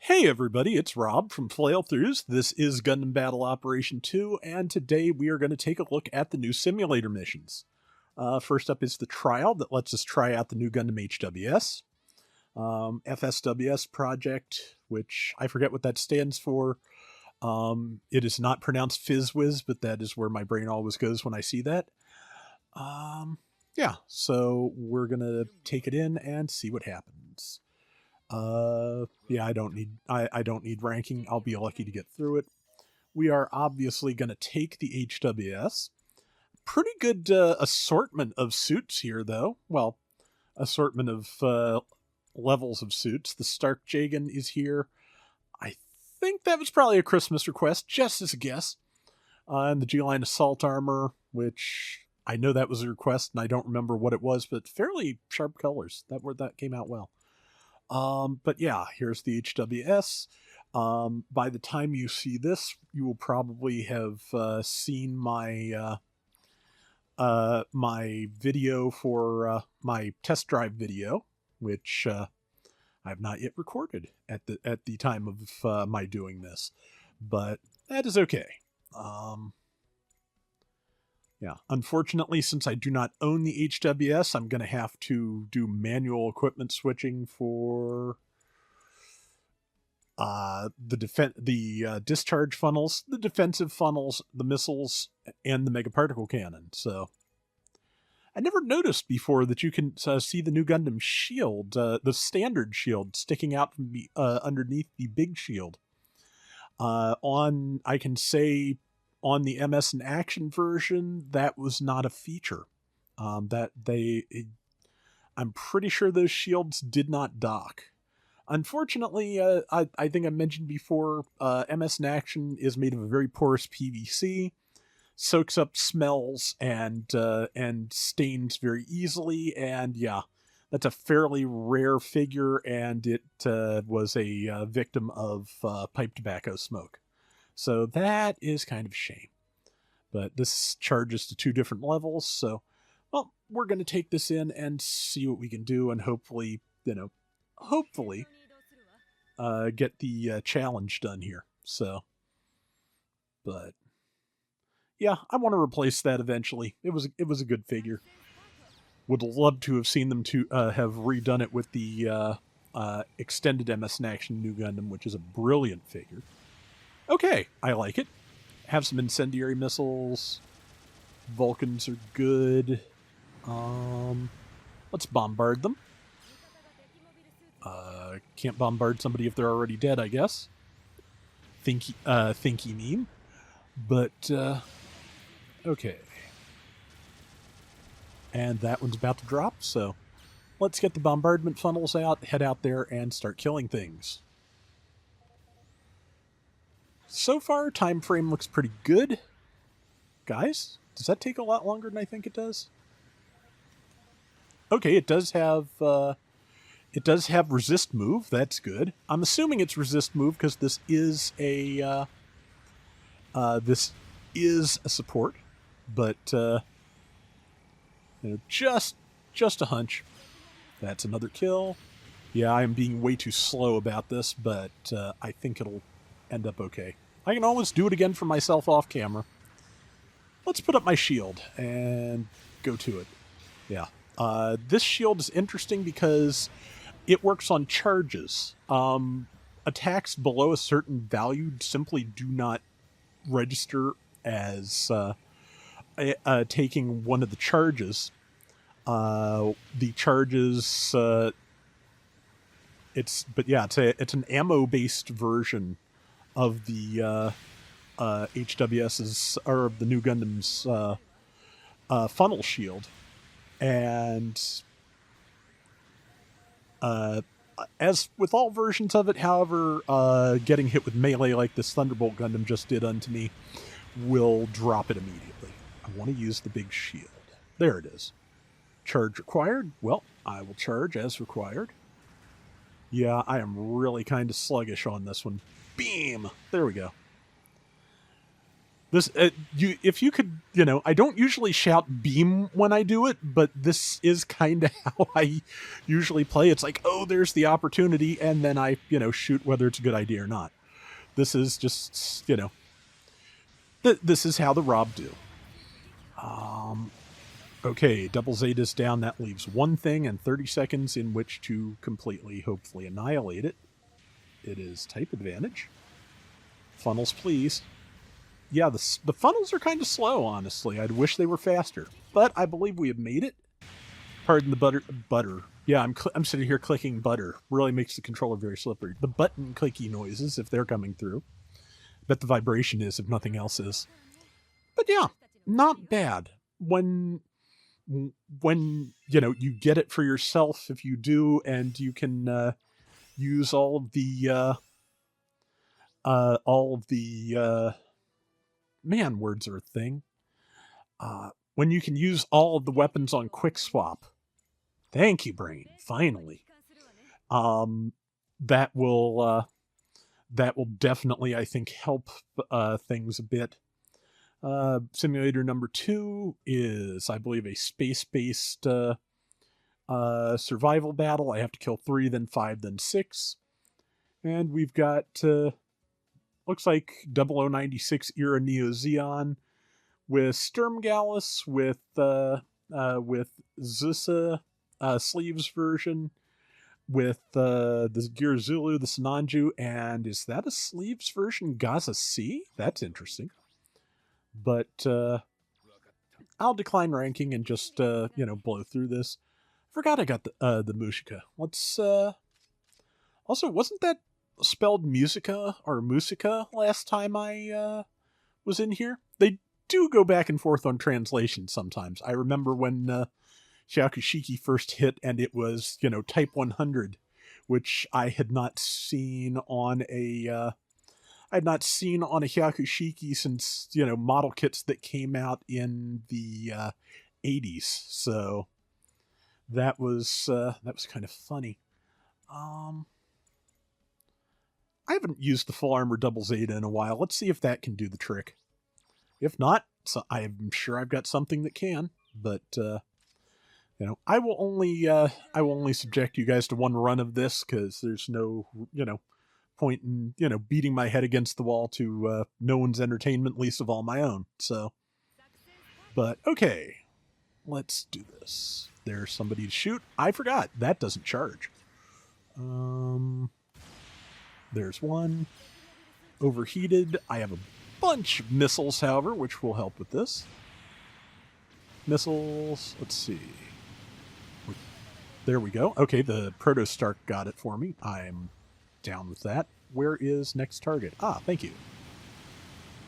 Hey everybody, it's Rob from Flailthroughs. This is Gundam Battle Operation 2, and today we are going to take a look at the new simulator missions. First up is the trial that lets us try out the new Gundam HWS. FSWS project, which I forget what that stands for. It is not pronounced FizzWiz, but that is where my brain always goes when I see that. Yeah, so we're going to take it in and see what happens. Yeah, I don't need ranking. I'll be lucky to get through it. We are obviously going to take the HWS. Pretty good assortment of suits here, though. Well, assortment of levels of suits. The Stark Jagan is here. I think that was probably a Christmas request, just as a guess. And the G-Line Assault Armor, which I know that was a request, and I don't remember what it was, but fairly sharp colors. That came out well. But yeah, here's the HWS. By the time you see this, you will probably have seen my my video for my test drive video, which I have not yet recorded at the time of my doing this, but that is okay. Yeah, unfortunately, since I do not own the HWS, I'm going to have to do manual equipment switching for the discharge funnels, the defensive funnels, the missiles, and the megaparticle cannon. So I never noticed before that you can see the new Gundam shield, the standard shield, sticking out from underneath the big shield. I can say, on the MS in Action version, that was not a feature. I'm pretty sure those shields did not dock. Unfortunately, I think I mentioned before, MS in Action is made of a very porous PVC, soaks up smells and stains very easily, and yeah, that's a fairly rare figure, and it was a victim of pipe tobacco smoke. So that is kind of a shame. But this charges to 2 different levels, so, well, we're going to take this in and see what we can do, and hopefully, get the challenge done here. So, but, yeah, I want to replace that eventually. It was a good figure. Would love to have seen them to have redone it with the extended MS in Action New Gundam, which is a brilliant figure. Okay, I like it. Have some incendiary missiles. Vulcans are good. Let's bombard them. Can't bombard somebody if they're already dead, I guess. Thinky meme. But, okay. And that one's about to drop, so let's get the bombardment funnels out, head out there, and start killing things. So far, time frame looks pretty good. Guys, does that take a lot longer than I think it does? Okay, it does have resist move. That's good. I'm assuming it's resist move because this is a support, but just a hunch. That's another kill. Yeah, I am being way too slow about this, but I think it'll end up okay. I can always do it again for myself off camera. Let's put up my shield and go to it. Yeah. This shield is interesting because it works on charges. Attacks below a certain value simply do not register as taking one of the charges. The charges... it's an ammo-based version of the HWS's, or of the new Gundam's funnel shield. And as with all versions of it, however, getting hit with melee like this Thunderbolt Gundam just did unto me will drop it immediately. I want to use the big shield. There it is. Charge required? Well, I will charge as required. Yeah, I am really kind of sluggish on this one. Beam! There we go. This, if you could, I don't usually shout beam when I do it, but this is kind of how I usually play. It's like, oh, there's the opportunity, and then I, shoot whether it's a good idea or not. This is just, this is how the Rob do. Okay, double Zeta's down. That leaves one thing and 30 seconds in which to completely, hopefully, annihilate it. It is type advantage. Funnels, please. Yeah, the funnels are kind of slow, honestly. I'd wish they were faster. But I believe we have made it. Pardon the butter. Yeah, I'm sitting here clicking butter. Really makes the controller very slippery. The button clicky noises, if they're coming through. Bet the vibration is, if nothing else is. But yeah, not bad. When you get it for yourself, if you do, and you can use all of the man, words are a thing. When you can use all of the weapons on quick swap. Thank you, brain. Finally. That will definitely, I think, help things a bit. Simulator number 2 is, I believe, a space-based survival battle. I have to kill 3, then 5, then 6. And we've got, looks like 0096 era Neo Zeon with Sturmgallus, with Zusa sleeves version, with the Gear Zulu, the Sinanju, and is that a sleeves version Gaza C? That's interesting. But I'll decline ranking and just blow through this. Forgot I got the Mushika. Let's also, wasn't that spelled Musica or Musica last time I was in here? They do go back and forth on translation sometimes. I remember when Hyakushiki first hit and it was, Type 100, which I had not seen on a Hyakushiki since, model kits that came out in the 80s. So that was kind of funny. I haven't used the full armor double Zeta in a while. Let's see if that can do the trick. If not, so I'm sure I've got something that can. But I will only subject you guys to one run of this because there's no point in beating my head against the wall to no one's entertainment, least of all my own. So, but okay, let's do this. There's somebody to shoot. I forgot that doesn't charge. There's one. Overheated. I have a bunch of missiles, however, which will help with this. Missiles. Let's see. There we go. Okay, the Proto Stark got it for me. I'm down with that. Where is next target? Ah, thank you.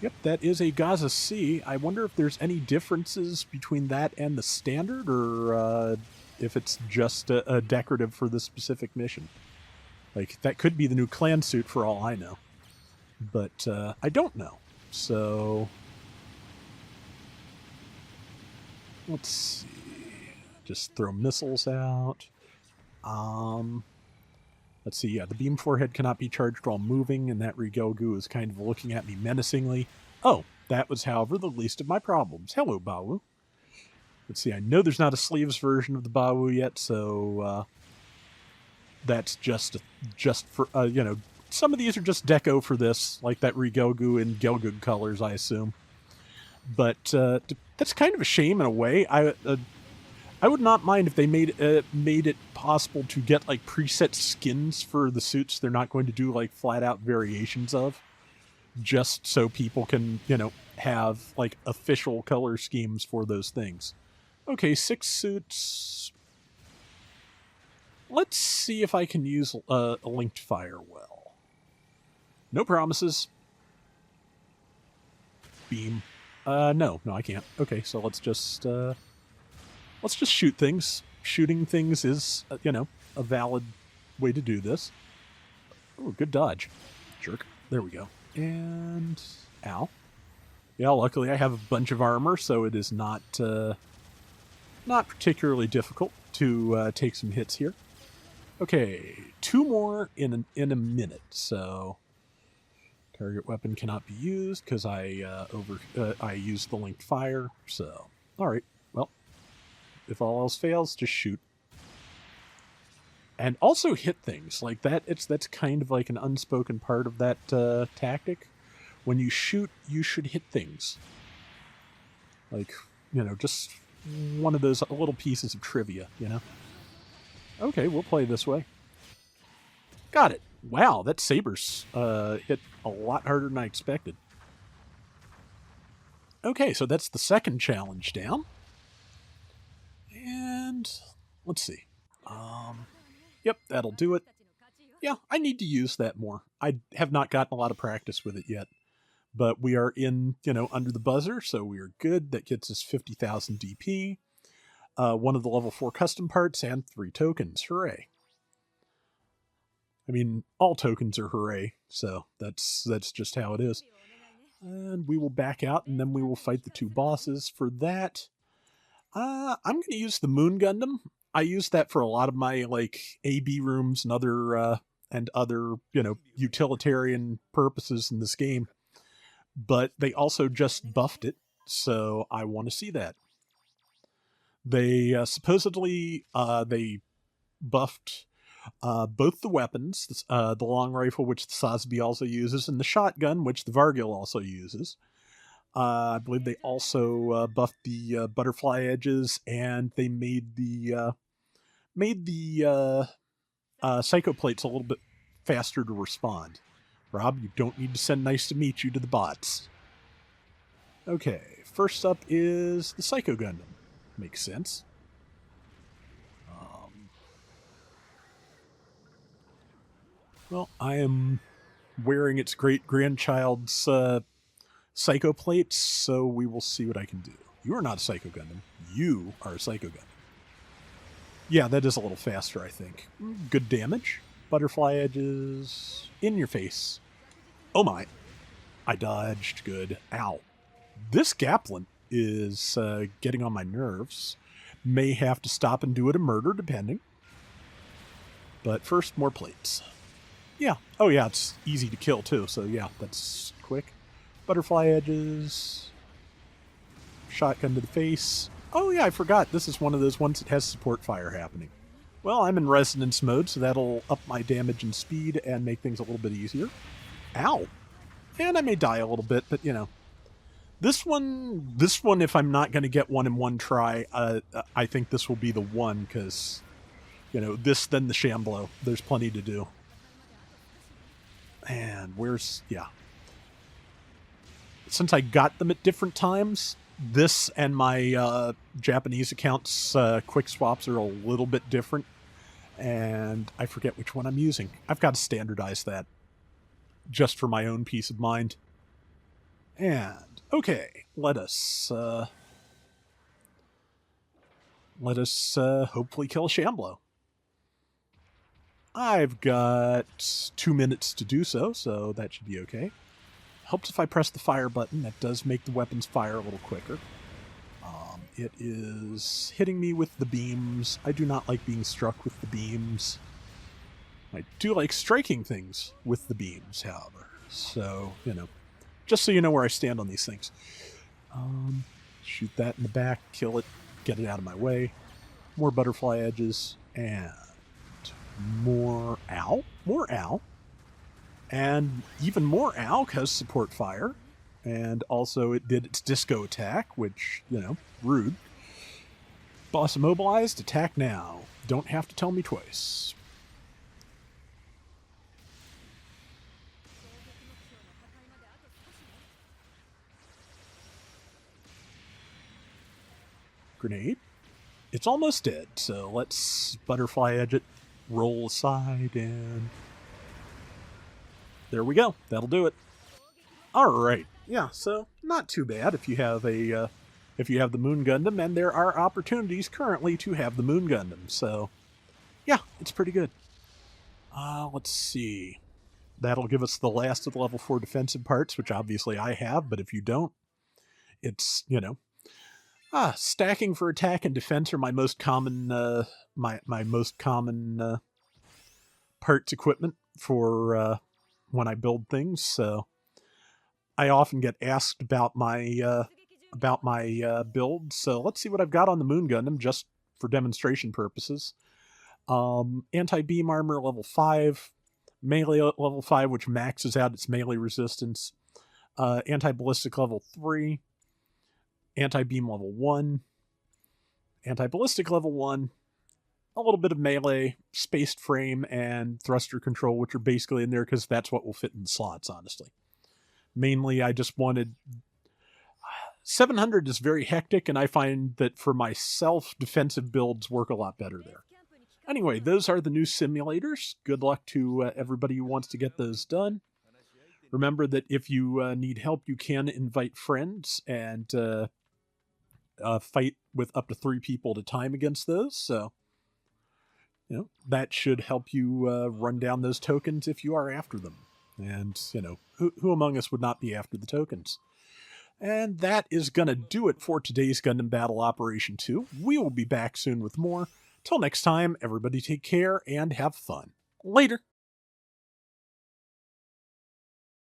Yep, that is a Gaza C. I wonder if there's any differences between that and the standard, or if it's just a decorative for this specific mission. Like, that could be the new clan suit for all I know. But I don't know. So let's see. Just throw missiles out. Let's see. Yeah, the beam forehead cannot be charged while moving, and that Rigelgu is kind of looking at me menacingly. Oh, that was, however, the least of my problems. Hello, Bawu. Let's see. I know there's not a sleeves version of the Bawu yet, so that's just for some of these are just deco for this, like that Rigelgu in Gelgug colors, I assume. But that's kind of a shame in a way. I would not mind if they made it possible to get like preset skins for the suits they're not going to do like flat out variations of, just so people can have like official color schemes for those things. Okay, 6 suits. Let's see if I can use a linked fire well. No promises. Beam. No, I can't. Okay, so let's just shoot things. Shooting things is, a valid way to do this. Oh, good dodge. Jerk. There we go. And ow. Yeah, luckily I have a bunch of armor, so it is not particularly difficult to take some hits here. Okay, 2 more in a minute, so Target weapon cannot be used because I used the linked fire. So, all right. Well, if all else fails, just shoot. And also hit things like that. That's kind of like an unspoken part of that tactic. When you shoot, you should hit things. Like, just one of those little pieces of trivia, Okay, we'll play this way. Got it. Wow, that saber's hit a lot harder than I expected. Okay, so that's the second challenge down. And let's see. Yep, that'll do it. Yeah, I need to use that more. I have not gotten a lot of practice with it yet. But we are in, under the buzzer, so we are good. That gets us 50,000 DP. One of the level 4 custom parts and 3 tokens. Hooray. I mean, all tokens are hooray, so that's just how it is. And we will back out, and then we will fight the 2 bosses. For that, I'm going to use the Moon Gundam. I use that for a lot of my, AB rooms and other, utilitarian purposes in this game. But they also just buffed it, so I want to see that. They supposedly they buffed both the weapons, the long rifle, which the Sasbi also uses, and the shotgun, which the Vargil also uses. I believe they also buffed the butterfly edges, and they made the psycho plates a little bit faster to respond. Rob, you don't need to send nice to meet you to the bots. Okay, first up is the Psycho Gundam. Makes sense. Well, I am wearing its great-grandchild's Psycho plates, so we will see what I can do. You are not a Psycho Gundam. You are a Psycho Gundam. Yeah, that is a little faster, I think. Good damage. Butterfly edges. In your face. Oh my. I dodged. Good. Ow. This Gaplin is getting on my nerves. May have to stop and do it a murder, depending. But first, more plates. Yeah. Oh yeah, it's easy to kill, too. So yeah, that's quick. Butterfly edges. Shotgun to the face. Oh yeah, I forgot. This is one of those ones that has support fire happening. Well, I'm in resonance mode, so that'll up my damage and speed and make things a little bit easier. Ow. And I may die a little bit, but This one, if I'm not going to get one in one try, I think this will be the one, because, this, then the Shamblo. There's plenty to do. And yeah. Since I got them at different times, this and my Japanese account's quick swaps are a little bit different. And I forget which one I'm using. I've got to standardize that, just for my own peace of mind. And okay, let us hopefully kill a Shamblo. I've got 2 minutes to do so, so that should be okay. Helps if I press the fire button. That does make the weapons fire a little quicker. It is hitting me with the beams. I do not like being struck with the beams. I do like striking things with the beams, however. So, just so you know where I stand on these things. Shoot that in the back, kill it, get it out of my way. More butterfly edges, and more ow. More ow. And even more ow, because support fire. And also it did its disco attack, which, rude. Boss immobilized, attack now. Don't have to tell me twice. Grenade. It's almost dead, so let's butterfly edge it, roll aside, and there we go. That'll do it. All right. Yeah, so not too bad if you have the Moon Gundam, and there are opportunities currently to have the Moon Gundam. So, yeah, it's pretty good. Let's see. That'll give us the last of the level 4 defensive parts, which obviously I have, but if you don't, it's, stacking for attack and defense are my most common, my most common parts equipment for when I build things. So I often get asked about my build, so let's see what I've got on the Moon Gundam, just for demonstration purposes. Anti-beam armor level 5, melee level 5, which maxes out its melee resistance, anti-ballistic level 3, anti-beam level 1, anti-ballistic level 1, a little bit of melee, spaced frame, and thruster control, which are basically in there because that's what will fit in the slots, honestly. Mainly, I just wanted... 700 is very hectic, and I find that for myself, defensive builds work a lot better there. Anyway, those are the new simulators. Good luck to everybody who wants to get those done. Remember that if you need help, you can invite friends and fight with up to 3 people at a time against those. So, that should help you run down those tokens if you are after them. And, who among us would not be after the tokens? And that is going to do it for today's Gundam Battle Operation 2. We will be back soon with more. Till next time, everybody take care and have fun. Later.